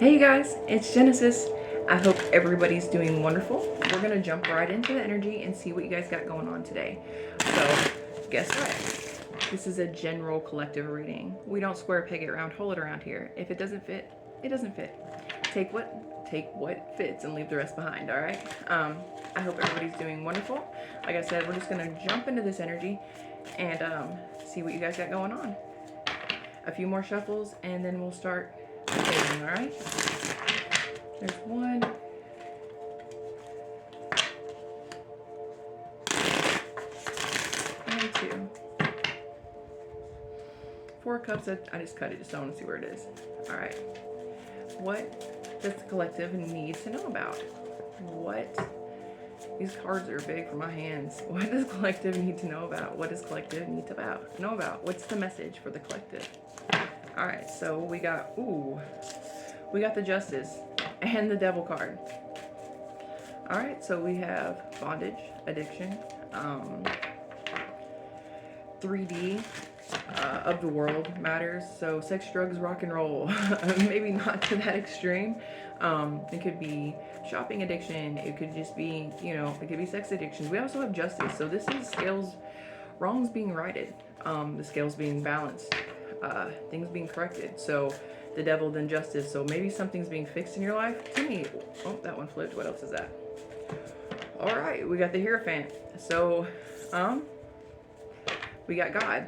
Hey you guys, it's Genesis. I hope everybody's doing wonderful. We're gonna jump right into the energy and see what you guys got going on today. So, guess what? This is a general collective reading. We don't square peg it around, hole it around here. If it doesn't fit, it doesn't fit. Take what fits and leave the rest behind. All right. I hope everybody's doing wonderful. Like I said, we're just gonna jump into this energy and see what you guys got going on. A few more shuffles and then we'll start taking. All right. There's one. And two. 4 cups. I just cut it just so I want to see where it is. All right. What does the collective need to know about? What? These cards are big for my hands. What does collective need to know about? What does collective need to know about? What's the message for the collective? All right. So we got the Justice and the Devil card. All right, so we have bondage, addiction, 3D of the world matters. So sex, drugs, rock and roll. Maybe not to that extreme. It could be shopping addiction. It could just be, it could be sex addiction. We also have justice. So this is scales, wrongs being righted, the scales being balanced, things being corrected. So the devil, then justice. So maybe something's being fixed in your life. Tell me. Oh, that one flipped. What else is that? All right, we got the Hierophant. So, we got God.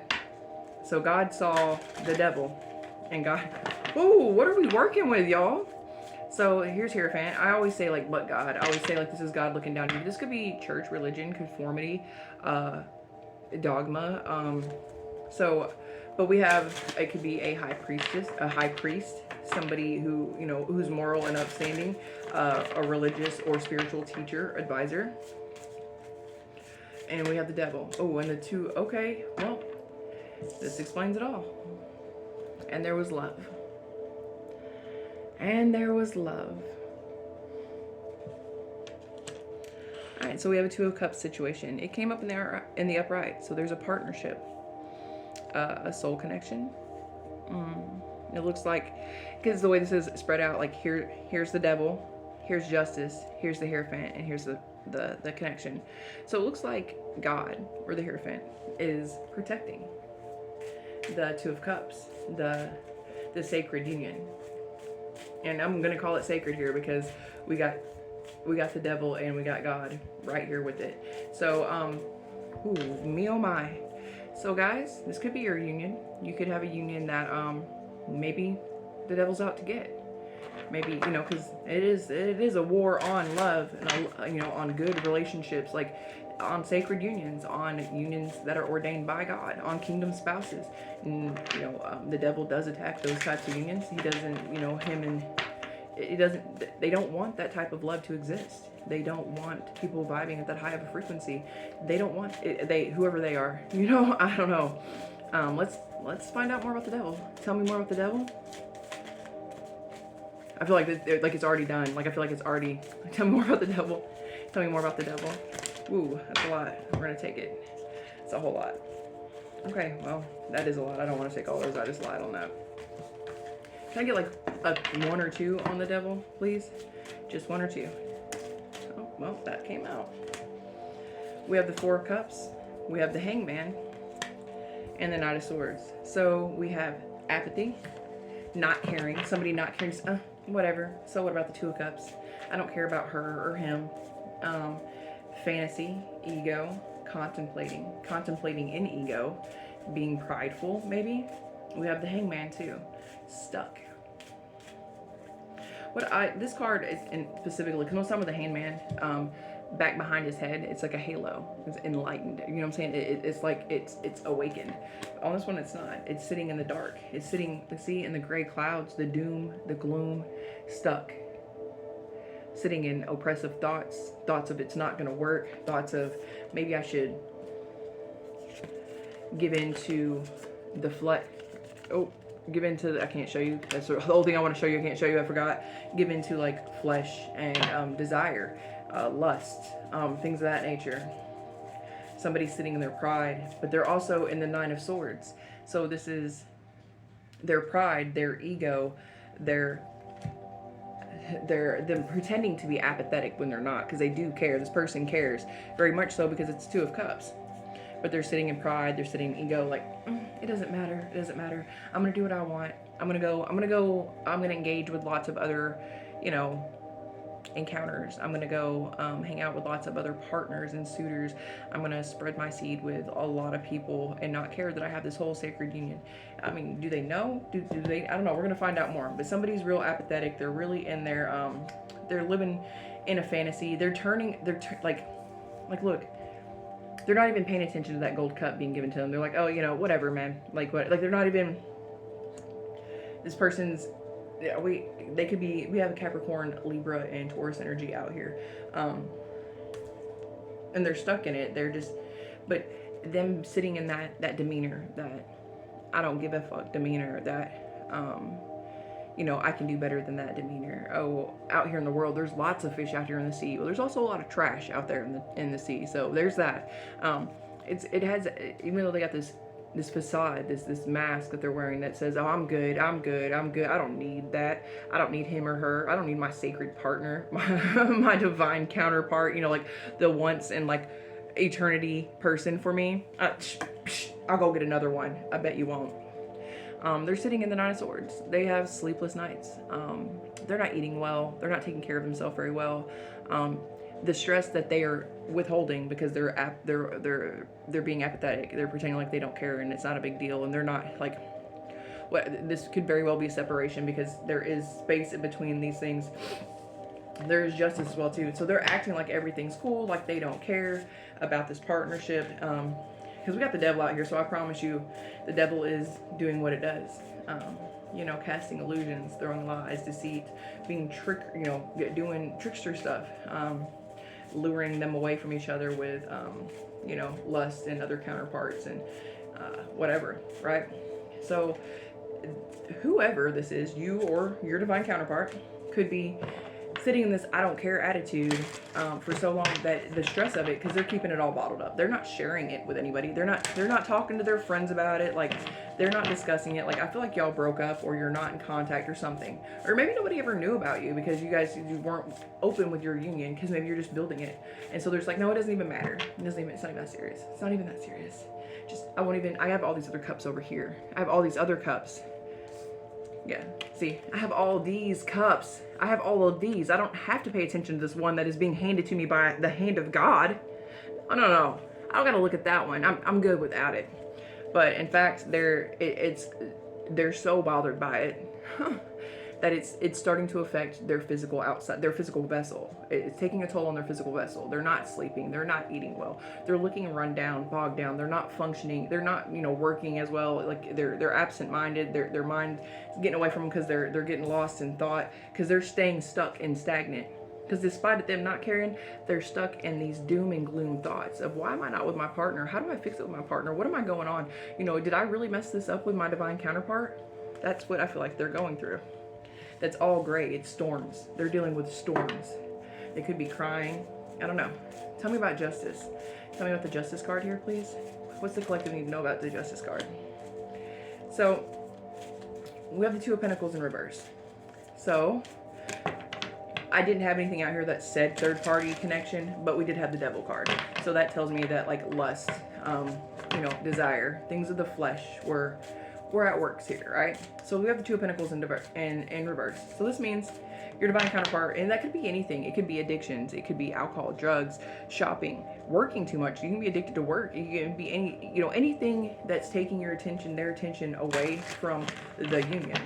So God saw the devil, and God. Ooh, what are we working with, y'all? So here's Hierophant. I always say like, but God. I always say like, this is God looking down on you. This could be church, religion, conformity, dogma. But we have, it could be a high priest, somebody who, who's moral and upstanding, a religious or spiritual teacher, advisor. And we have the devil. Oh, and the two, okay, well, this explains it all. And there was love. And there was love. All right, so we have a Two of Cups situation. It came up in the upright, so there's a partnership. A soul connection. It looks like, because the way this is spread out, like here's the devil, here's justice, here's the Hierophant, and here's the connection. So it looks like God, or the Hierophant, is protecting the Two of Cups, the sacred union. And I'm gonna call it sacred here because we got the devil and we got God right here with it. So ooh, me oh my. So guys, this could be your union. You could have a union that maybe the devil's out to get. Maybe, because it is a war on love and on good relationships, like on sacred unions, on unions that are ordained by God, on kingdom spouses. And the devil does attack those types of unions. He doesn't, they don't want that type of love to exist. They don't want people vibing at that high of a frequency. They don't want it, whoever they are. I don't know. Let's find out more about the devil. Tell me more about the devil. I feel like it's already done. Like I feel like it's already. Tell me more about the devil. Tell me more about the devil. Ooh, that's a lot. We're gonna take it. It's a whole lot. Okay, well, that is a lot. I don't want to take all those. I just lied on that. Can I get like a 1 or 2 on the devil, please? Just 1 or 2. Oh, well, that came out. We have the 4 of Cups. We have the Hangman. And the Knight of Swords. So we have apathy, not caring, somebody not caring, whatever. So what about the 2 of Cups? I don't care about her or him. Fantasy, ego, contemplating in ego, being prideful, maybe. We have the Hangman too. Stuck. This card is specifically, because most time with the Hangman, back behind his head, it's like a halo. It's enlightened. You know what I'm saying? It's like it's awakened. On this one, it's not. It's sitting in the dark. It's sitting, see, in the gray clouds, the doom, the gloom, stuck. Sitting in oppressive thoughts of it's not going to work, thoughts of maybe I should give in to the give into, I can't show you, that's the whole thing I want to show you, I can't show you, I forgot. Give into like flesh and desire, lust, things of that nature. Somebody sitting in their pride, but they're also in the 9 of Swords. So this is their pride, their ego, their they're them pretending to be apathetic when they're not, because they do care. This person cares very much so, because it's Two of Cups. But they're sitting in pride, they're sitting in ego, like, it doesn't matter, it doesn't matter. I'm gonna do what I want. I'm gonna engage with lots of other, encounters. I'm gonna go hang out with lots of other partners and suitors. I'm gonna spread my seed with a lot of people and not care that I have this whole sacred union. I mean, do they know? Do they? I don't know. We're gonna find out more. But somebody's real apathetic. They're really in their they're living in a fantasy. Like look. They're not even paying attention to that gold cup being given to them. They're like, oh, whatever, man. Like what? Like they're not even. This person's. Yeah, we have a Capricorn, Libra, and Taurus energy out here, and they're stuck in it. They're just, but them sitting in that demeanor, that I don't give a fuck demeanor, that I can do better than that demeanor. Oh, out here in the world, there's lots of fish out here in the sea. Well, there's also a lot of trash out there in the sea. So there's that. It has, even though they got this facade, this mask that they're wearing that says, oh, I'm good, I don't need that. I don't need him or her. I don't need my sacred partner, my divine counterpart, like the once in like eternity person for me. I'll go get another one. I bet you won't. They're sitting in the Nine of Swords. They have sleepless nights. They're not eating well. They're not taking care of themselves very well. The stress that they are withholding because they're being apathetic. They're pretending like they don't care and it's not a big deal, and they're not like. This could very well be a separation because there is space in between these things. There is justice as well too. So they're acting like everything's cool, like they don't care about this partnership. Because we got the devil out here, so I promise you, the devil is doing what it does. Casting illusions, throwing lies, deceit, being doing trickster stuff. Luring them away from each other with, lust and other counterparts and whatever, right? So whoever this is, you or your divine counterpart, could be sitting in this I don't care attitude for so long that the stress of it, because they're keeping it all bottled up. They're not sharing it with anybody. They're not talking to their friends about it. Like, they're not discussing it. Like, I feel like y'all broke up or you're not in contact or something. Or maybe nobody ever knew about you because you weren't open with your union, because maybe you're just building it. And so there's like, no, it doesn't even matter. It's not even that serious. It's not even that serious. I have all these other cups over here. I have all these other cups. Yeah, see, I have all these cups. I have all of these. I don't have to pay attention to this one that is being handed to me by the hand of God. Oh, no. I don't gotta look at that one. I'm good without it. But in fact, they're so bothered by it that it's starting to affect their physical vessel. It's taking a toll on their physical vessel. They're not sleeping. They're not eating well. They're looking run down, bogged down. They're not functioning. They're not, working as well. Like they're absent-minded. Their mind is getting away from them because they're getting lost in thought, because they're staying stuck and stagnant. Because despite them not caring, they're stuck in these doom and gloom thoughts of, why am I not with my partner? How do I fix it with my partner? What am I going on? Did I really mess this up with my divine counterpart? That's what I feel like they're going through. That's all gray. It's storms. They're dealing with storms. They could be crying. I don't know. Tell me about justice. Tell me about the justice card here, please. What's the collective need to know about the justice card? So, we have the Two of Pentacles in reverse. So, I didn't have anything out here that said third party connection, but we did have the Devil card. So that tells me that like lust, desire, things of the flesh were at works here, right? So we have the Two of Pentacles in reverse. So this means your divine counterpart, and that could be anything. It could be addictions. It could be alcohol, drugs, shopping, working too much. You can be addicted to work. You can be anything that's taking their attention away from the union.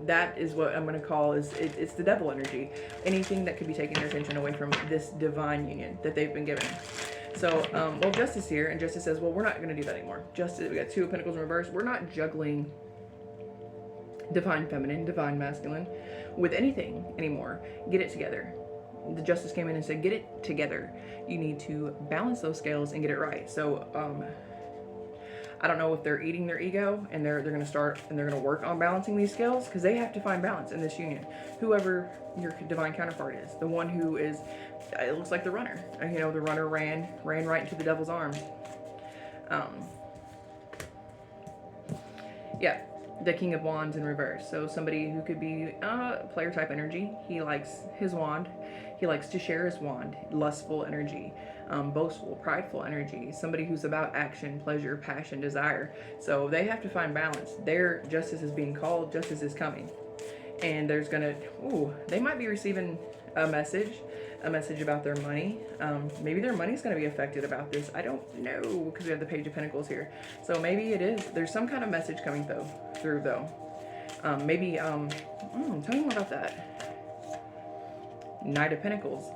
That is what I'm going to call it's the devil energy. Anything that could be taking their attention away from this divine union that they've been given. So, Justice here, and Justice says, well, we're not going to do that anymore. Justice, we got Two of Pentacles in reverse. We're not juggling divine feminine, divine masculine with anything anymore. Get it together. The Justice came in and said, get it together. You need to balance those scales and get it right. So, I don't know if they're eating their ego and they're going to start and they're going to work on balancing these scales, because they have to find balance in this union. Whoever your divine counterpart is, the one who is, it looks like the runner. The runner ran right into the devil's arms. Yeah, the King of Wands in reverse. So somebody who could be player type energy. He likes his wand. He likes to share his wand. Lustful energy, boastful, prideful energy. Somebody who's about action, pleasure, passion, desire. So they have to find balance. Their justice is being called. Justice is coming. And there's gonna, they might be receiving a message about their money. Maybe their money's going to be affected about this. I don't know, because we have the Page of Pentacles here. So maybe it is. There's some kind of message coming through though. Maybe, tell me more about that. Knight of Pentacles.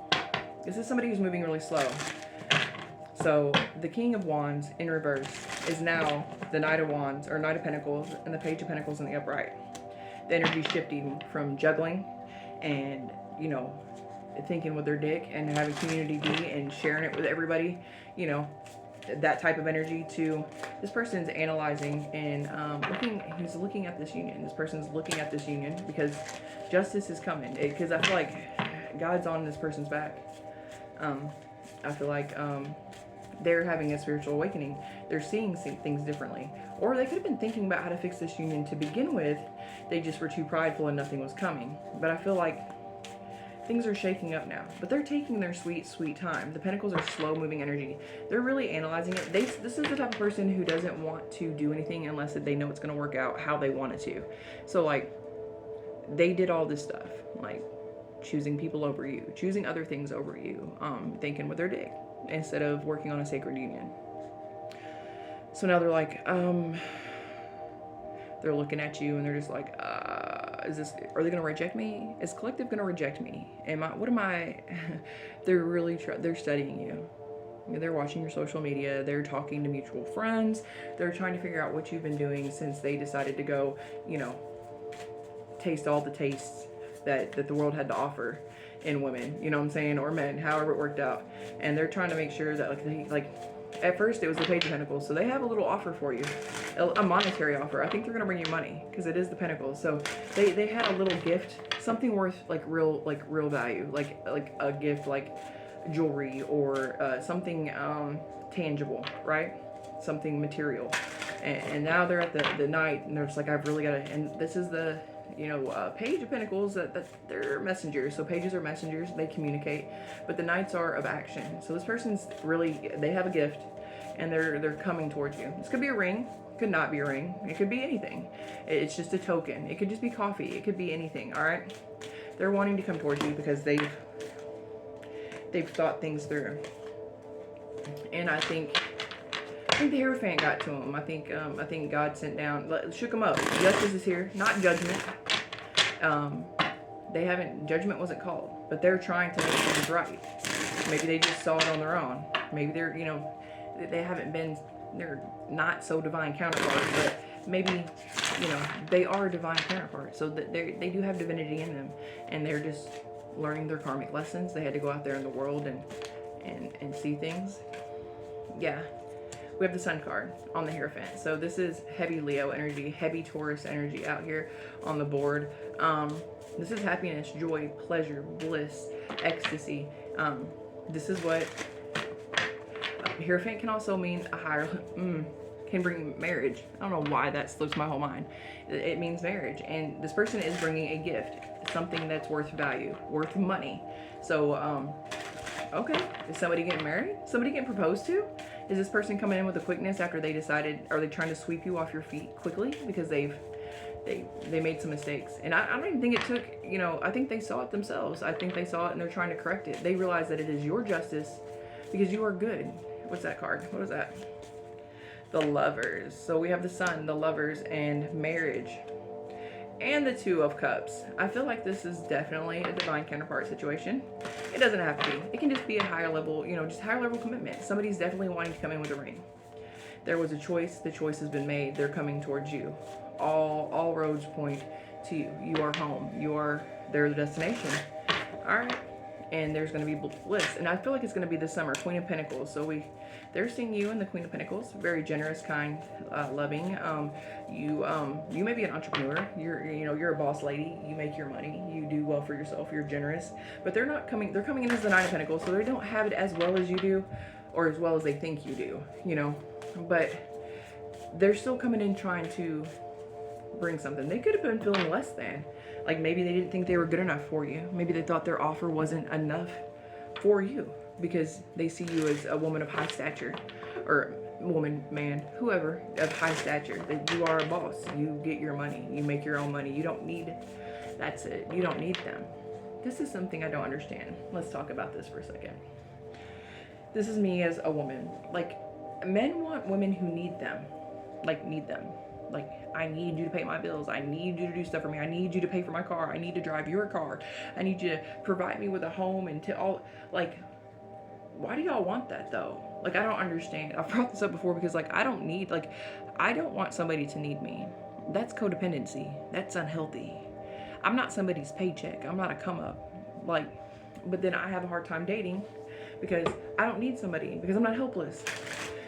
This is somebody who's moving really slow. So the King of Wands in reverse is now the Knight of Wands, or Knight of Pentacles, and the Page of Pentacles in the upright. The energy shifting from juggling and, you know, thinking with their dick and having community be and sharing it with everybody, you know, that type of energy, to this person's analyzing and he's looking at this union. This person's looking at this union because justice is coming. Because I feel like God's on this person's back. I feel like they're having a spiritual awakening. They're seeing things differently. Or they could have been thinking about how to fix this union to begin with. They just were too prideful and nothing was coming. But I feel like things are shaking up now, but they're taking their sweet, sweet time. The Pentacles are slow-moving energy. They're really analyzing it. This is the type of person who doesn't want to do anything unless they know it's going to work out how they want it to. So, like, they did all this stuff, like choosing people over you, choosing other things over you, thinking with their dick instead of working on a sacred union. So now they're like, they're looking at you and they're just like, are they going to reject me? Is collective going to reject me? They're really, they're studying you. They're watching your social media. They're talking to mutual friends. They're trying to figure out what you've been doing since they decided to go, you know, taste all the tastes that the world had to offer in women, you know what I'm saying? Or men, however it worked out. And they're trying to make sure that at first it was the Page of Pentacles, so they have a little offer for you, a monetary offer. I think they're gonna bring you money because it is the Pentacles. So they had a little gift, something worth real value, like a gift, like jewelry or something tangible, right? Something material. And now they're at the night, and they're just like, I've really got to. And this is the Page of Pentacles, that they're messengers. So pages are messengers, they communicate, but the knights are of action. So this person's really, they have a gift and they're coming towards you. This could be a ring, could not be a ring, it could be anything. It's just a token. It could just be coffee, it could be anything. All right, they're wanting to come towards you because they've thought things through. And I think the Hierophant got to him. I think God sent down, shook him up. Justice is here, not judgment. Judgment wasn't called, but they're trying to make things right. Maybe they just saw it on their own. Maybe they're, they're not so divine counterparts, but maybe, they are divine counterparts. So that they do have divinity in them, and they're just learning their karmic lessons. They had to go out there in the world and see things. Yeah. We have the Sun card on the Hierophant. So this is heavy Leo energy, heavy Taurus energy out here on the board. This is happiness, joy, pleasure, bliss, ecstasy. This is what Hierophant can also mean a higher, can bring marriage. I don't know why that slips my whole mind. It means marriage. And this person is bringing a gift, something that's worth value, worth money. So, okay, is somebody getting married? Somebody getting proposed to? Is this person coming in with a quickness after they decided, are they trying to sweep you off your feet quickly because they made some mistakes? And I don't even think it took, I think they saw it themselves. I think they saw it and they're trying to correct it. They realize that it is your justice because you are good. What's that card? What is that? The Lovers. So we have the Sun, the Lovers, and marriage. And the Two of Cups. I feel like this is definitely a divine counterpart situation. It doesn't have to be. It can just be a higher level, just higher level commitment. Somebody's definitely wanting to come in with a ring. There was a choice. The choice has been made. They're coming towards you. All roads point to you. You are home. They're the destination. All right. And there's going to be bliss. And I feel like it's going to be this summer. Queen of Pentacles. So they're seeing you in the Queen of Pentacles. Very generous, kind, loving. You may be an entrepreneur. You're a boss lady. You make your money. You do well for yourself. You're generous. But they're coming in as the Nine of Pentacles, so they don't have it as well as you do, or as well as they think you do. But they're still coming in trying to bring something. They could have been feeling less than. Like maybe they didn't think they were good enough for you. Maybe they thought their offer wasn't enough for you because they see you as a woman of high stature, or woman, man, whoever, of high stature, that you are a boss. You get your money. You make your own money. You don't need, that's it. You don't need them. This is something I don't understand. Let's talk about this for a second. This is me as a woman. Like, men want women who need them. Like, need them. Like, I need you to pay my bills. I need you to do stuff for me. I need you to pay for my car. I need to drive your car. I need you to provide me with a home and to all, like, why do y'all want that though? Like, I don't understand. I've brought this up before because, like, I don't want somebody to need me. That's codependency. That's unhealthy. I'm not somebody's paycheck. I'm not a come up. Like, but then I have a hard time dating because I don't need somebody, because I'm not helpless.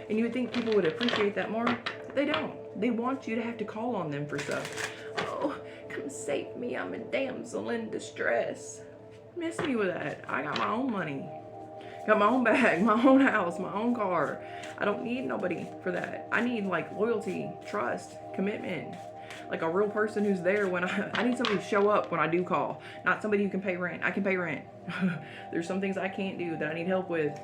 And you would think people would appreciate that more. They don't. They want you to have to call on them for stuff. Oh, come save me. I'm a damsel in distress. Miss me with that. I got my own money. Got my own bag, my own house, my own car. I don't need nobody for that. I need like loyalty, trust, commitment. Like a real person who's there when I need somebody to show up when I do call. Not somebody who can pay rent. I can pay rent. There's some things I can't do that I need help with.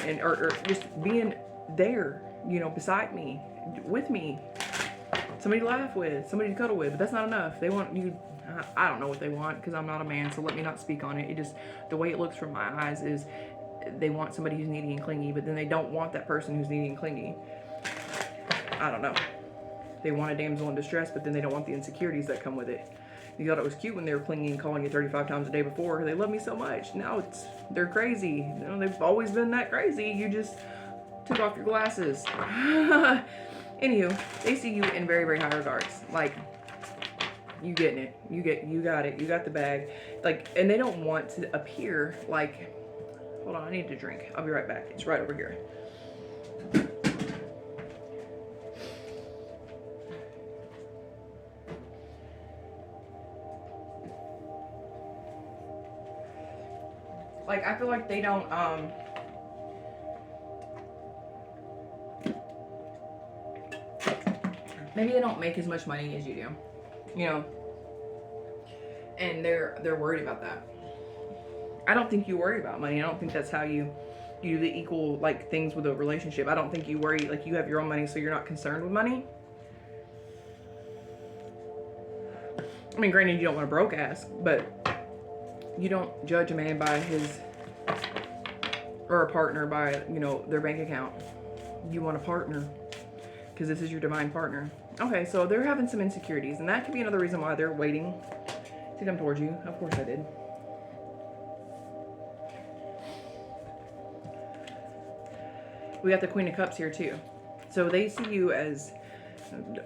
And or just being there, you know, beside me, with me. Somebody to laugh with, somebody to cuddle with, but that's not enough. They want you, I don't know what they want because I'm not a man, so let me not speak on it. It just, the way it looks from my eyes is they want somebody who's needy and clingy, but then they don't want that person who's needy and clingy. I don't know. They want a damsel in distress, but then they don't want the insecurities that come with it. You thought it was cute when they were clingy and calling you 35 times a day before. They love me so much. Now they're crazy. You know, they've always been that crazy. You just took off your glasses. Anywho, they see you in very, very high regards. Like, you getting it. You got it. You got the bag. Like, and they don't want to appear like, hold on, I need to drink. I'll be right back. It's right over here. Like, I feel like they don't, maybe they don't make as much money as you do, you know, and they're worried about that. I don't think you worry about money. I don't think that's how you do the equal, like, things with a relationship. I don't think you worry, like, you have your own money, so you're not concerned with money. I mean, granted, you don't want a broke ass, but you don't judge a man by his, or a partner by, you know, their bank account. You want a partner because this is your divine partner. Okay, so they're having some insecurities, and that could be another reason why they're waiting to come towards you. Of course I did. We got the Queen of Cups here too. So they see you as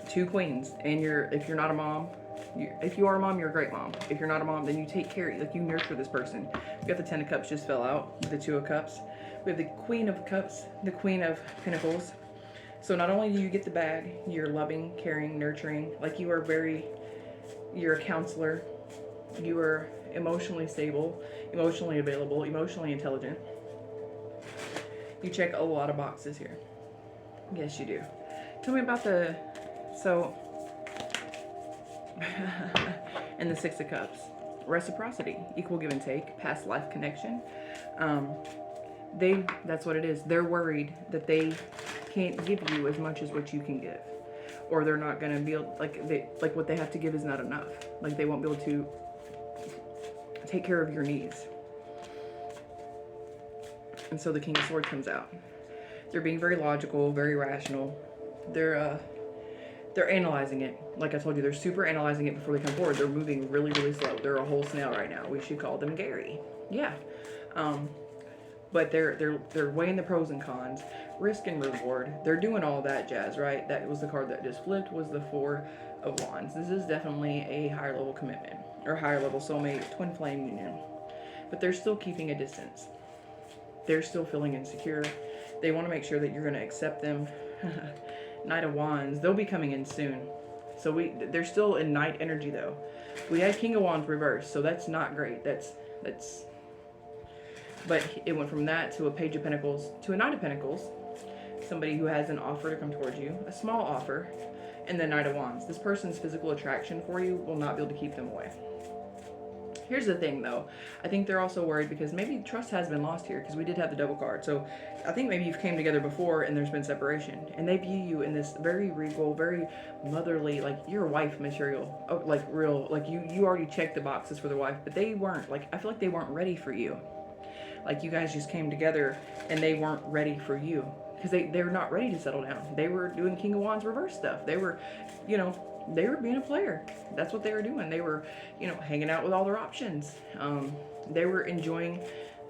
two queens, and if you're not a mom, if you are a mom, you're a great mom. If you're not a mom, then you take care, like you nurture this person. We got the Ten of Cups just fell out, the Two of Cups. We have the Queen of Cups, the Queen of Pentacles. So not only do you get the bag, you're loving, caring, nurturing, like you're a counselor. You are emotionally stable, emotionally available, emotionally intelligent. You check a lot of boxes here. Yes, you do. Tell me about and the Six of Cups. Reciprocity, equal give and take, past life connection. That's what it is. They're worried that they can't give you as much as what you can give. Or they're not going to be able, like what they have to give is not enough. Like they won't be able to take care of your needs. And so the King of Swords comes out. They're being very logical, very rational. They're analyzing it. Like I told you, they're super analyzing it before they come forward. They're moving really, really slow. They're a whole snail right now. We should call them Gary. Yeah. But they're weighing the pros and cons, risk and reward. They're doing all that jazz, right? That was the card that just flipped, was the Four of Wands. This is definitely a higher level commitment, or higher level soulmate, twin flame union. But they're still keeping a distance. They're still feeling insecure. They want to make sure that you're going to accept them. Knight of Wands, they'll be coming in soon. So they're still in Knight energy though. We had King of Wands reversed, so that's not great. But it went from that to a Page of Pentacles to a Knight of Pentacles. Somebody who has an offer to come towards you, a small offer, and the Knight of Wands. This person's physical attraction for you will not be able to keep them away. Here's the thing though, I think they're also worried because maybe trust has been lost here, because we did have the Devil card. So I think maybe you've came together before and there's been separation, and they view you in this very regal, very motherly, like you're a wife material. Oh, like real, like you already checked the boxes for the wife, but they weren't, like I feel like they weren't ready for you. Like you guys just came together and they weren't ready for you, because they were not ready to settle down. They were doing King of Wands reverse stuff. They were, you know, they were being a player. That's what they were doing. They were, you know, hanging out with all their options. They were enjoying,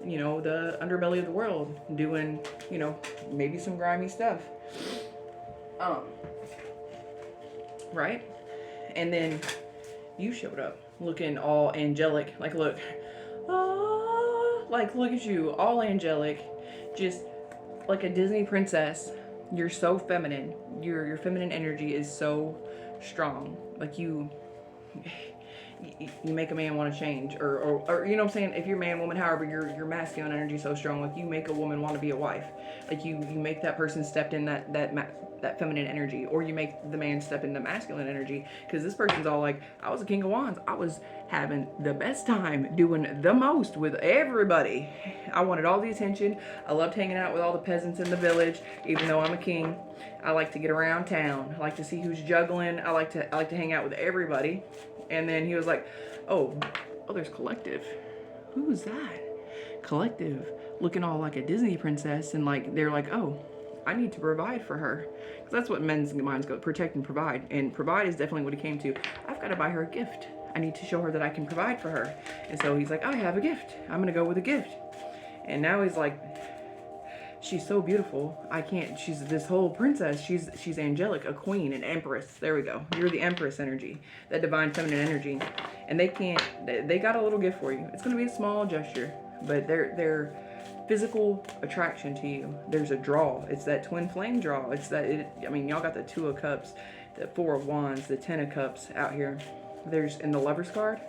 you know, the underbelly of the world, doing, you know, maybe some grimy stuff. Right? And then you showed up looking all angelic. Like, look, like, look at you, all angelic, just like a Disney princess. You're so feminine. Your feminine energy is so strong. Like you make a man want to change, or you know what I'm saying, if you're man, woman, however, your masculine energy is so strong. Like you make a woman want to be a wife. Like you make that person step in that feminine energy, or you make the man step in the masculine energy, because this person's all like, I was a King of Wands, I was having the best time, doing the most with everybody. I wanted all the attention. I loved hanging out with all the peasants in the village, even though I'm a king. I like to get around town. I like to see who's juggling. I like to hang out with everybody. And then he was like, oh, there's Collective. Who's that? Collective, looking all like a Disney princess, and like they're like, oh, I need to provide for her. Because that's what men's minds go, protect and provide. And provide is definitely what he came to. I've got to buy her a gift. I need to show her that I can provide for her. And so he's like, I have a gift. I'm going to go with a gift. And now he's like, she's so beautiful. I can't, she's this whole princess. She's angelic, a queen, an empress. There we go. You're the empress energy, that divine feminine energy. And they got a little gift for you. It's going to be a small gesture, but they're physical attraction to you. There's a draw. It's that twin flame draw. It's that, I mean, y'all got the 2 of Cups, the 4 of Wands, the 10 of Cups out here. There's, in the Lover's card,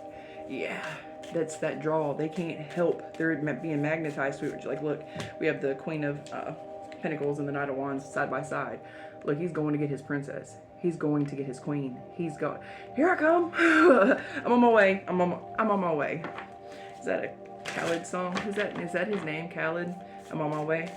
yeah, that's that draw. They can't help. They're being magnetized to it. Like, look, we have the Queen of Pentacles and the Knight of Wands side by side. Look, he's going to get his princess. He's going to get his queen. He's going, here I come. I'm on my way. I'm on my way. Is that a Khaled song? Is that his name? Khaled? I'm on my way.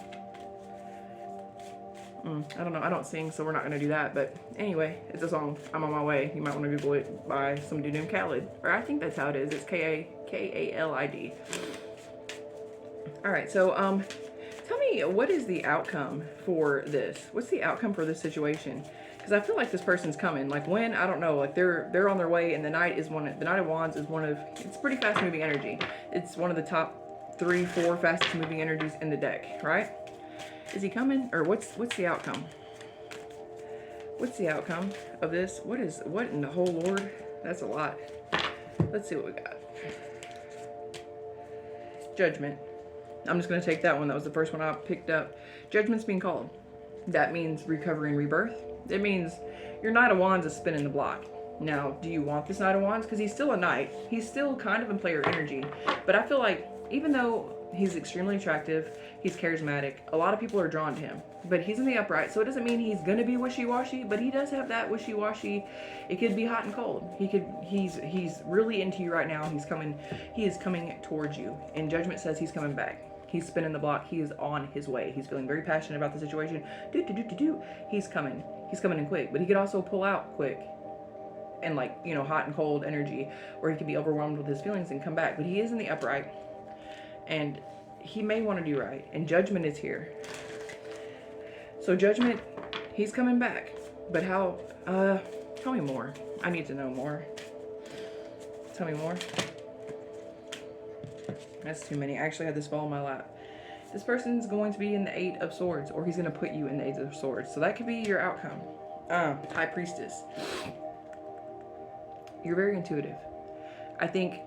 I don't know. I don't sing, so we're not going to do that. But anyway, it's a song. I'm on my way. You might want to Google it by some dude named Khaled. Or I think that's how it is. It's K-A-L-I-D. All right. So, tell me, what is the outcome for this? What's the outcome for this situation? Because I feel like this person's coming. Like when, I don't know. Like they're on their way, and the Knight of Wands is one of, it's pretty fast moving energy. It's one of the top 3-4 fastest moving energies in the deck, right? Is he coming? Or what's the outcome? What's the outcome of this? What in the whole Lord? That's a lot. Let's see what we got. Judgment. I'm just going to take that one. That was the first one I picked up. Judgment's being called. That means recovery and rebirth. It means your Knight of Wands is spinning the block. Now, do you want this Knight of Wands? Because he's still a knight. He's still kind of in player energy. But I feel like, even though he's extremely attractive, he's charismatic, a lot of people are drawn to him. But he's in the upright, so it doesn't mean he's going to be wishy-washy, but he does have that wishy-washy. It could be hot and cold. He's really into you right now. He is coming towards you. And Judgment says he's coming back. He's spinning the block. He is on his way. He's feeling very passionate about the situation. He's coming. He's coming in quick, but he could also pull out quick. And like, you know, hot and cold energy, or he could be overwhelmed with his feelings and come back. But he is in the upright, and he may want to do right. And Judgment is here. So Judgment, he's coming back. But how? Tell me more. I need to know more. Tell me more. That's too many. I actually had this fall in my lap. This person's going to be in the 8 of Swords, or he's going to put you in the 8 of Swords. So that could be your outcome. High Priestess. You're very intuitive. I think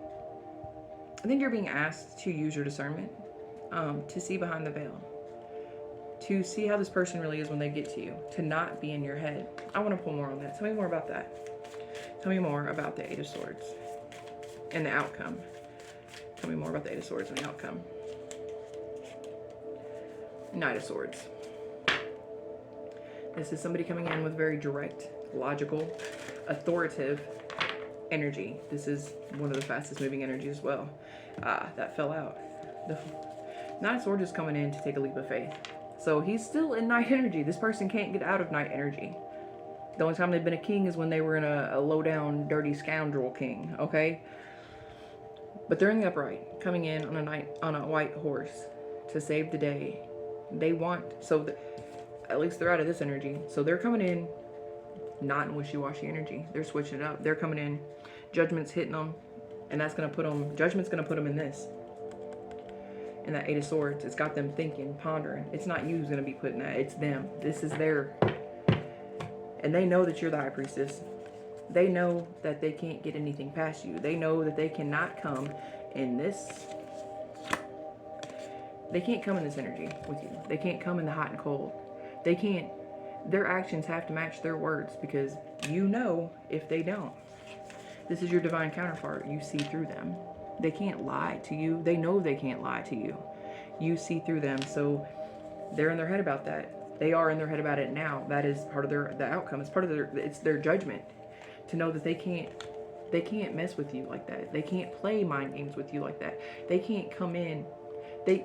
you're being asked to use your discernment, to see behind the veil, to see how this person really is when they get to you, to not be in your head. I want to pull more on that. Tell me more about that. Tell me more about the 8 of Swords and the outcome. Tell me more about the 8 of Swords and the outcome. Knight of Swords. This is somebody coming in with very direct, logical, authoritative energy. This is one of the fastest moving energies as well. That fell out. The Knight of Swords is coming in to take a leap of faith. So he's still in Knight energy. This person can't get out of Knight energy. The only time they've been a king is when they were in a low down, dirty scoundrel king, okay? But they're in the upright, coming in on a white horse to save the day. They want, at least they're out of this energy. So they're coming in not in wishy-washy energy. They're switching it up. They're coming in, Judgment's hitting them, and that's going to put them, Judgment's going to put them in this. In that Eight of Swords, it's got them thinking, pondering. It's not you who's going to be putting that, it's them. This is their, and they know that you're the High Priestess. They know that they can't get anything past you. They know that they cannot come in this, they can't come in this energy with you. They can't come in the hot and cold. They can't, their actions have to match their words, because you know if they don't. This is your divine counterpart. You see through them. They can't lie to you. They know they can't lie to you. You see through them. So they're in their head about that. They are in their head about it now. That is part of the outcome. It's part of their judgment. To know that they can't mess with you like that. They can't play mind games with you like that. They can't come in. They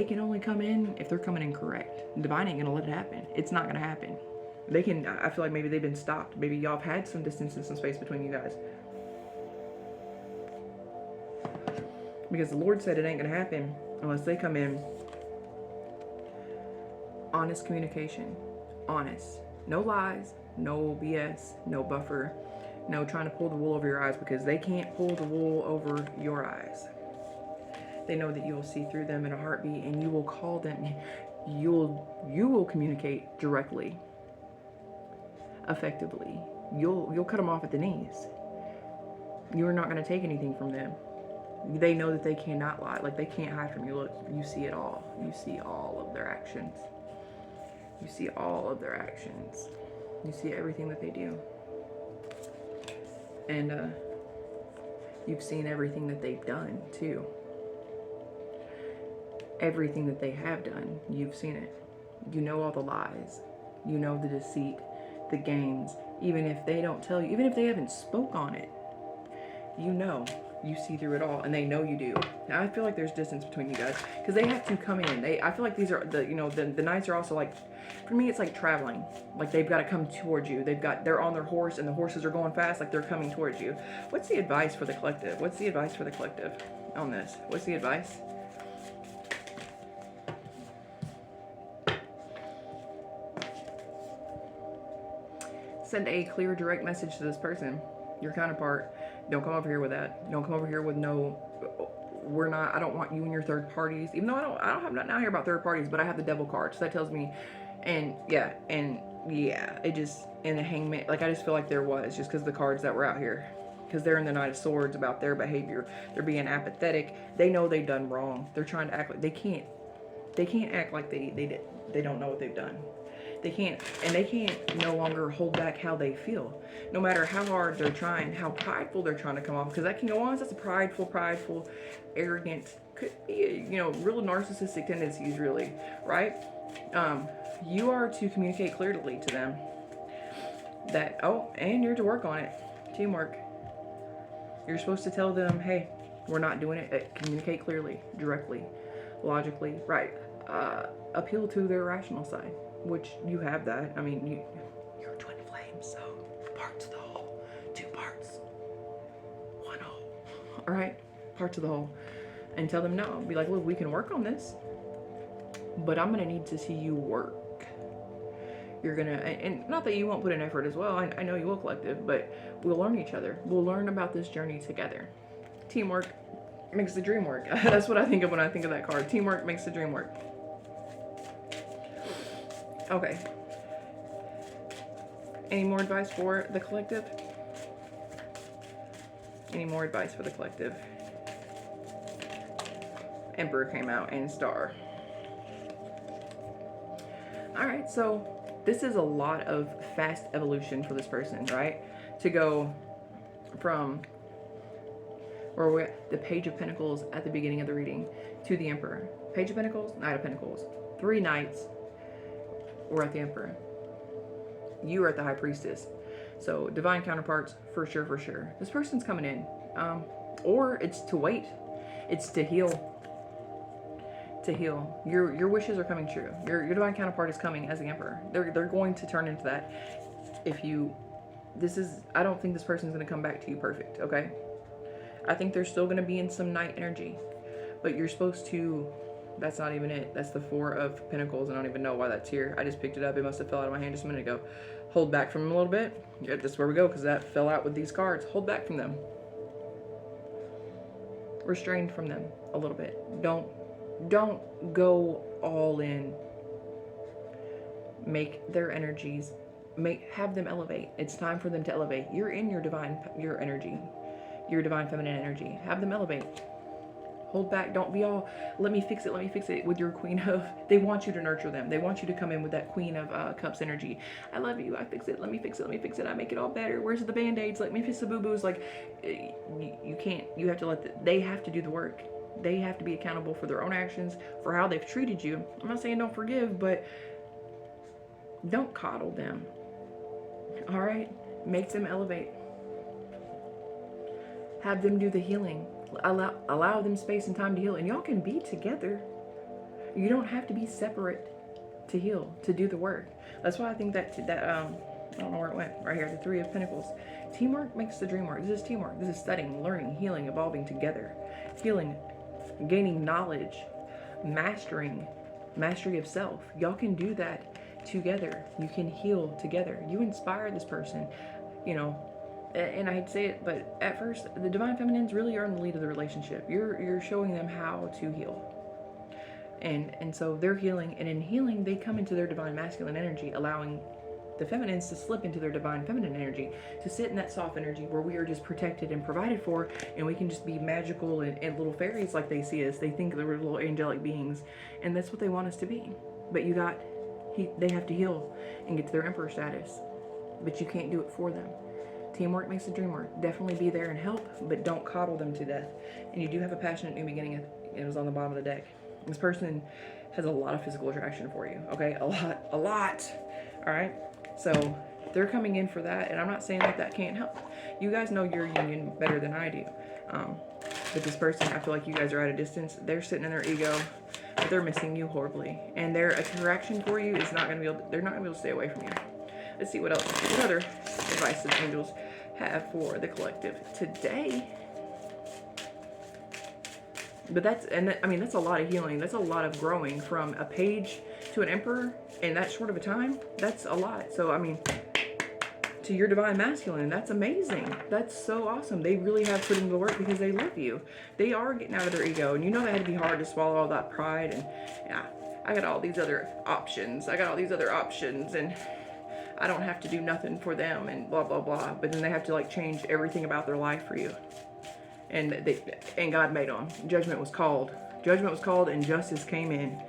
can only come in if they're coming in correct. Divine ain't gonna let it happen. It's not gonna happen. They can, I feel like maybe they've been stopped. Maybe y'all have had some distance and some space between you guys. Because the Lord said it ain't gonna happen unless they come in. Honest communication. Honest. No lies. No BS. No buffer. No trying to pull the wool over your eyes, because they can't pull the wool over your eyes. They know that you will see through them in a heartbeat, and you will call them. You will communicate directly, effectively. You'll cut them off at the knees. You're not going to take anything from them. They know that they cannot lie. Like, they can't hide from you. Look, you see it all. You see all of their actions. You see all of their actions. You see everything that they do. And you've seen everything that they've done too. Everything that they have done, you've seen it. You know all the lies. You know the deceit, the games. Even if they don't tell you, even if they haven't spoke on it, you know. You see through it all, and they know you do. Now, I feel like there's distance between you guys, because they have to come in. I feel like these are the knights are also like, for me, it's like traveling. Like, they've got to come towards you. They're on their horse, and the horses are going fast. Like, they're coming towards you. What's the advice for the collective? What's the advice for the collective on this? What's the advice? Send a clear, direct message to this person, your counterpart. Don't come over here with that. Don't come over here with no, I don't want you and your third parties. Even though I don't have nothing out here about third parties, but I have the devil card. So that tells me, it just, in the Hangman, like, I just feel like there was, just because the cards that were out here. Because they're in the Knight of Swords about their behavior. They're being apathetic. They know they've done wrong. They're trying to act like, they can't act like they don't know what they've done. They can't no longer hold back how they feel. No matter how hard they're trying, how prideful they're trying to come off, because that can go on. That's a prideful, arrogant, could be, real narcissistic tendencies, really, right? You are to communicate clearly to them that, and you're to work on it. Teamwork. You're supposed to tell them, hey, we're not doing it. Communicate clearly, directly, logically, right? Appeal to their rational side. Which you have that. I mean, you're twin flames, so parts of the whole, 2 parts, 1 whole. All right, parts of the whole, and tell them no. Be like, look, we can work on this, but I'm gonna need to see you work. You're gonna, and not that you won't put in effort as well. I know you will, collective, but we'll learn each other. We'll learn about this journey together. Teamwork makes the dream work. That's what I think of when I think of that card. Teamwork makes the dream work. Okay. Any more advice for the collective? Any more advice for the collective? Emperor came out and Star. Alright, so this is a lot of fast evolution for this person, right? To go from where we're at the Page of Pentacles at the beginning of the reading to the Emperor. Page of Pentacles, Knight of Pentacles. 3 knights. We're at the Emperor. You are at the High Priestess. So divine counterparts, for sure, for sure. This person's coming in. Or it's to wait. It's to heal. To heal. Your wishes are coming true. Your divine counterpart is coming as the Emperor. They're going to turn into that. If you, I don't think this person's going to come back to you perfect, okay? I think they're still going to be in some night energy. But you're supposed to, that's not even it. That's the Four of Pentacles. I don't even know why that's here. I just picked it up. It must have fell out of my hand just a minute ago. Hold back from them a little bit. Yeah, that's where we go, because that fell out with these cards. Hold back from them. Restrained from them a little bit. Don't go all in. Make their energies, have them elevate. It's time for them to elevate. You're in your energy, your divine feminine energy. Have them elevate. Hold back. Don't be all, let me fix it with your Queen of, they want you to nurture them. They want you to come in with that Queen of Cups energy. I love you. I fix it. Let me fix it. I make it all better. Where's the band-aids? Let me fix the boo-boos. Like, you can't, you have to they have to do the work. They have to be accountable for their own actions, for how they've treated you. I'm not saying don't forgive, but don't coddle them. All right? Make them elevate. Have them do the healing. Allow them space and time to heal, and y'all can be together. You don't have to be separate to heal, to do the work. That's why I think that I don't know where it went. Right here, the Three of Pentacles. Teamwork makes the dream work. This is teamwork. This is studying, learning, healing, evolving together. Healing, gaining knowledge, mastery of self. Y'all can do that together. You can heal together. You inspire this person, you know. And I hate to say it, but at first, the divine feminines really are in the lead of the relationship. You're showing them how to heal. And so they're healing, and in healing, they come into their divine masculine energy, allowing the feminines to slip into their divine feminine energy, to sit in that soft energy where we are just protected and provided for, and we can just be magical and little fairies like they see us. They think that we're little angelic beings, and that's what they want us to be. But they have to heal and get to their Emperor status, but you can't do it for them. Teamwork makes the dream work. Definitely be there and help, but don't coddle them to death. And you do have a passionate new beginning. It was on the bottom of the deck. This person has a lot of physical attraction for you, okay? A lot. All right? So they're coming in for that, and I'm not saying that can't help. You guys know your union better than I do. But this person, I feel like you guys are at a distance. They're sitting in their ego, but they're missing you horribly. And their attraction for you is not going to be they're not going to be able to stay away from you. Let's see what else. What other advice the angels have for the collective today? But that's a lot of healing. That's a lot of growing from a page to an Emperor in that short of a time. That's a lot. So, I mean, to your divine masculine, that's amazing. That's so awesome. They really have put in the work because they love you. They are getting out of their ego. And you know that had to be hard to swallow all that pride. And yeah, I got all these other options. And I don't have to do nothing for them and blah, blah, blah. But then they have to like change everything about their life for you. And God made them. Judgment was called. And justice came in.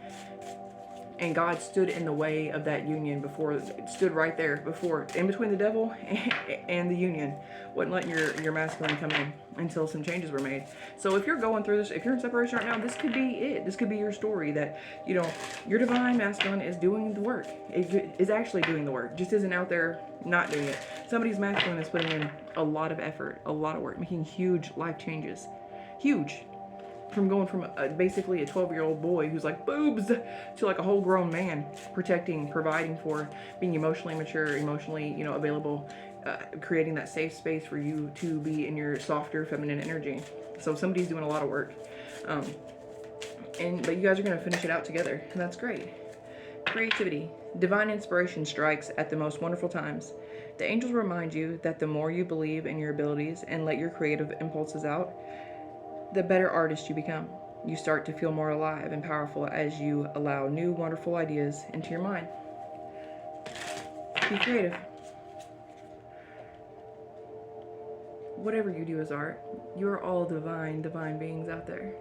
And God stood in the way of that union stood right there before, in between the devil and the union. Wasn't letting your masculine come in until some changes were made. So if you're going through this, if you're in separation right now, this could be it. This could be your story that, you know, your divine masculine is doing the work. It is actually doing the work. Just isn't out there not doing it. Somebody's masculine is putting in a lot of effort, a lot of work, making huge life changes. Huge. From going from basically a 12-year-old boy who's like boobs to like a whole grown man, protecting, providing for, being emotionally mature, emotionally, you know, available, creating that safe space for you to be in your softer feminine energy. So somebody's doing a lot of work, but you guys are going to finish it out together, and that's great. Creativity. Divine inspiration strikes at the most wonderful times. The angels remind you that the more you believe in your abilities and let your creative impulses out, the better artist you become. You start to feel more alive and powerful as you allow new wonderful ideas into your mind. Be creative. Whatever you do is art. You are all divine beings out there.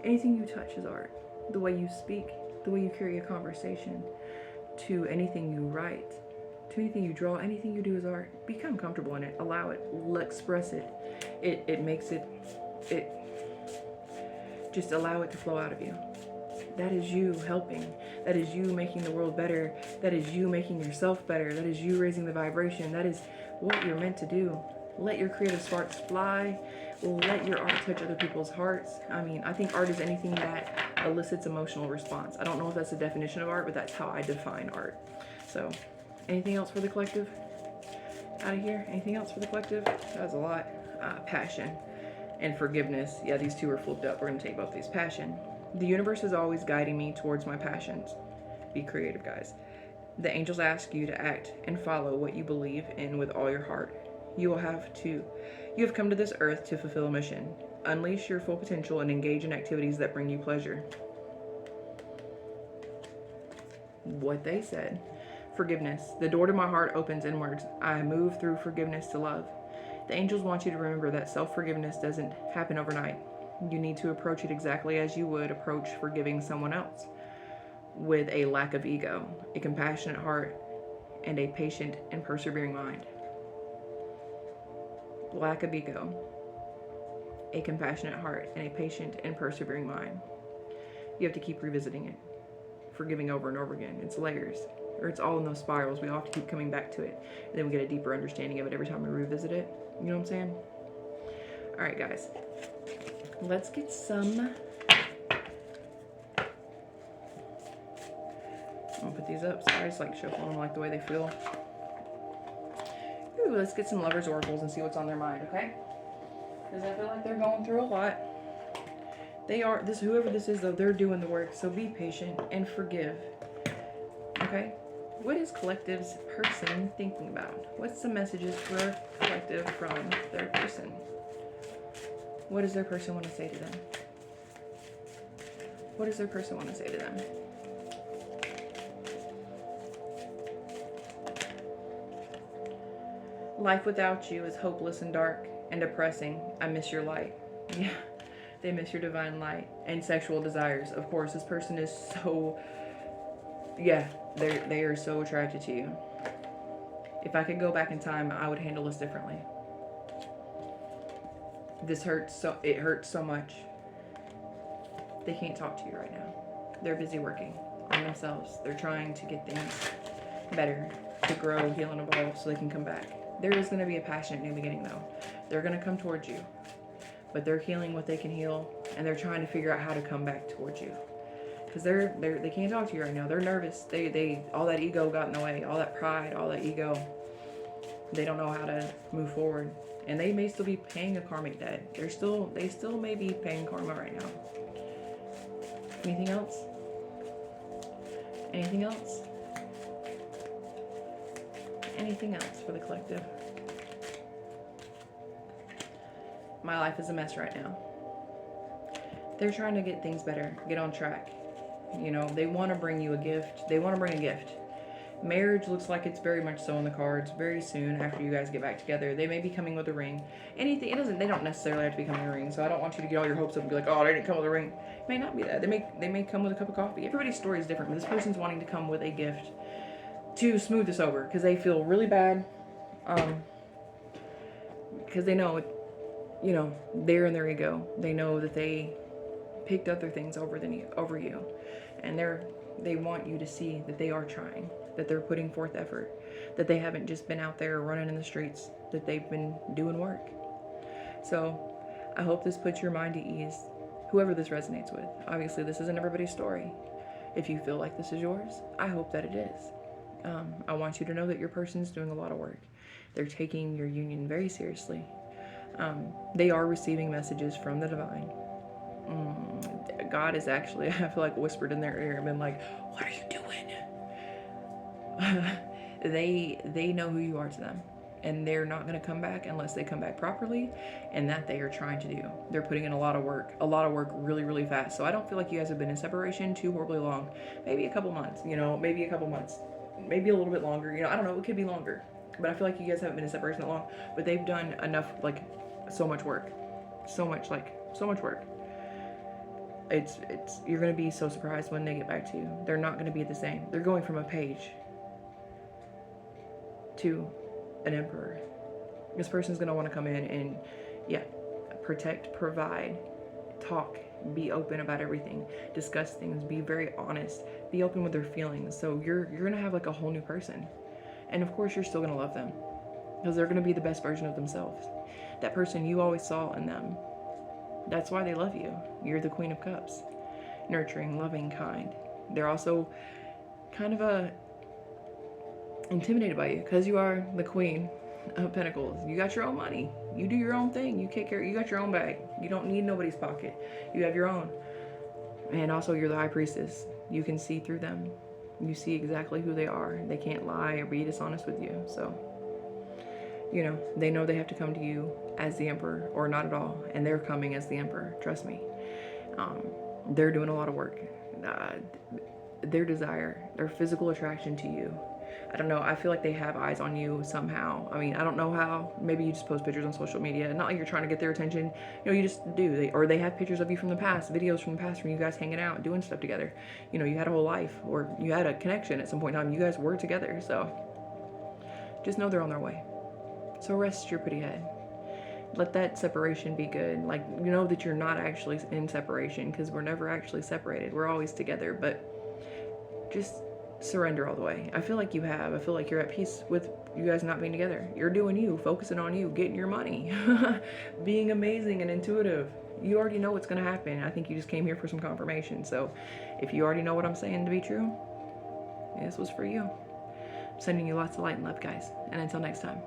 Anything you touch is art. The way you speak, the way you carry a conversation, to anything you write, to anything you draw, anything you do is art. Become comfortable in it. Allow it. Express it. It makes it just allow it to flow out of you. That is you helping. That is you making the world better. That is you making yourself better. That is you raising the vibration. That is what you're meant to do. Let your creative sparks fly. Let your art touch other people's hearts. I mean, I think art is anything that elicits emotional response. I don't know if that's the definition of art, but that's how I define art. So, anything else for the collective? Out of here? Anything else for the collective? That was a lot. Passion and forgiveness. Yeah, these two are flipped up. We're going to take both these. Passion. The universe is always guiding me towards my passions. Be creative, guys. The angels ask you to act and follow what you believe in with all your heart. You have come to this earth to fulfill a mission. Unleash your full potential and engage in activities that bring you pleasure. What they said. Forgiveness. The door to my heart opens inwards. I move through forgiveness to love. The angels want you to remember that self-forgiveness doesn't happen overnight. You need to approach it exactly as you would approach forgiving someone else, with a lack of ego, a compassionate heart, and a patient and persevering mind. Lack of ego, a compassionate heart, and a patient and persevering mind. You have to keep revisiting it, forgiving over and over again. It's layers, or it's all in those spirals. We all have to keep coming back to it, and then we get a deeper understanding of it every time we revisit it. You know what I'm saying? All right, guys. Let's get some. I'm gonna put these up. Sorry, I just like shuffling them, like the way they feel. Ooh, let's get some lovers' oracles and see what's on their mind, okay? Because I feel like they're going through a lot. They are, whoever this is though, they're doing the work. So be patient and forgive. Okay? What is collective's person thinking about? What's the messages for collective from their person? What does their person want to say to them? What does their person want to say to them? Life without you is hopeless and dark and depressing. I miss your light. Yeah, they miss your divine light and sexual desires. Of course, this person is so, yeah, they are so attracted to you. If I could go back in time, I would handle this differently. This hurts so, it hurts so much. They can't talk to you right now. They're busy working on themselves. They're trying to get things better, to grow, heal, and evolve so they can come back. There is going to be a passionate new beginning though. They're going to come towards you, but they're healing what they can heal, and they're trying to figure out how to come back towards you. Because they can't talk to you right now. They're nervous. They all that ego got in the way, all that pride, all that ego. They don't know how to move forward. And they may still be paying a karmic debt. They still may be paying karma right now. Anything else? Anything else? Anything else for the collective? My life is a mess right now. They're trying to get things better, get on track. You know, they want to bring you a gift. They want to bring a gift. Marriage looks like it's very much so in the cards very soon after you guys get back together. They may be coming with a ring. Anything, they don't necessarily have to be coming with a ring, so I don't want you to get all your hopes up and be like, oh, they didn't come with a ring. It may not be that. They may come with a cup of coffee. Everybody's story is different, but this person's wanting to come with a gift to smooth this over because they feel really bad. Because they know, you know, they're in their ego. They know that they picked other things over you. And they want you to see that they are trying, that they're putting forth effort, that they haven't just been out there running in the streets, that they've been doing work. So I hope this puts your mind at ease, whoever this resonates with. Obviously, this isn't everybody's story. If you feel like this is yours, I hope that it is. I want you to know that your person's doing a lot of work. They're taking your union very seriously. They are receiving messages from the divine. God is actually, I feel like, whispered in their ear and been like, what are you doing? They know who you are to them, and they're not going to come back unless they come back properly, and that they are trying to do. They're putting in a lot of work really, really fast. So I don't feel like you guys have been in separation too horribly long. Maybe a couple months, maybe a little bit longer, I don't know, it could be longer, but I feel like you guys haven't been in separation that long, but they've done enough, like, so much work. It's you're going to be so surprised when they get back to you. They're not going to be the same. They're going from a page to an emperor. This person's going to want to come in and, protect, provide, talk, be open about everything, discuss things, be very honest, be open with their feelings. So you're going to have like a whole new person. And of course, you're still going to love them. because they're going to be the best version of themselves. That person you always saw in them. That's why they love you. You're the Queen of Cups. Nurturing, loving, kind. They're also kind of intimidated by you because you are the Queen of Pentacles. You got your own money. You do your own thing. You take care. You got your own bag. You don't need nobody's pocket. You have your own. And also, you're the High Priestess. You can see through them. You see exactly who they are. They can't lie or be dishonest with you. So, you know, they know they have to come to you as the Emperor or not at all. And they're coming as the Emperor. Trust me. They're doing a lot of work. Their desire, their physical attraction to you. I don't know. I feel like they have eyes on you somehow. I mean, I don't know how. Maybe you just post pictures on social media. Not like you're trying to get their attention. You know, you just do. Or they have pictures of you from the past, videos from the past from you guys hanging out, doing stuff together. You know, you had a whole life, or you had a connection at some point in time. You guys were together. So just know they're on their way. So rest your pretty head. Let that separation be good. Like, you know that you're not actually in separation, because we're never actually separated. We're always together. But just surrender all the way. I feel like you have. I feel like you're at peace with you guys not being together. You're doing you, focusing on you, getting your money, being amazing and intuitive. You already know what's going to happen. I think you just came here for some confirmation. So if you already know what I'm saying to be true, this was for you. I'm sending you lots of light and love, guys. And until next time.